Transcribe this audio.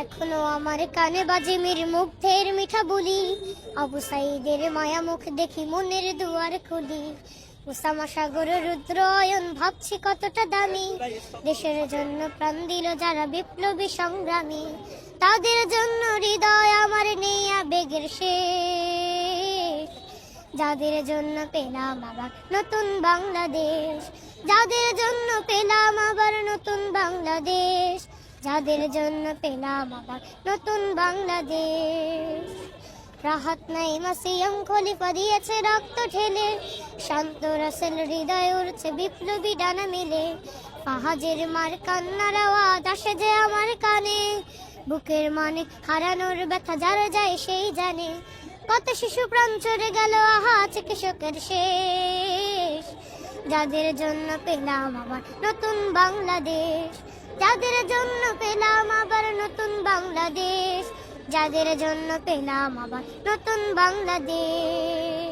এখনো আমার কানে বাজে মীর মুগ্ধের মিঠা বলি, আবু সাইদের মায়া মুখ দেখি মনের দুয়ার খুলি। উসামা সাগর রুদ্রয়ন ভাবছি কতটা দামি, দেশের জন্য প্রাণ দিল যারা বিপ্লবী সংগ্রামী। তাদের জন্য হৃদয় আমার নেই আবেগের শেষ, যাদের জন্য পেলাম আবার নতুন বাংলাদেশ। যাদের জন্য পেলাম আবার নতুন বাংলাদেশ, যাদের জন্য পেলাম আবার নতুন বাংলাদেশ। রাহাত নাই মাসিয়াম খলিফা দিয়েছে রক্ত ঢেলে, শান্ত রাসেল হৃদয় উড়ছে বিপ্লবী ডানা মেলে। ফাহাজের মার কান্নার আওয়াজ আসে যে আমার কানে, বুকের মানে হারানোর ব্যথা যার যায় সেই জানে। কত শিশু প্রাণ চলে গেল আহা চিকিৎসকের শেষ, যাদের জন্য পেলাম আবার নতুন বাংলাদেশ। যাদের জন্য পেলাম আবার নতুন বাংলাদেশ, যাদের জন্য পেলাম আবার নতুন বাংলাদেশ।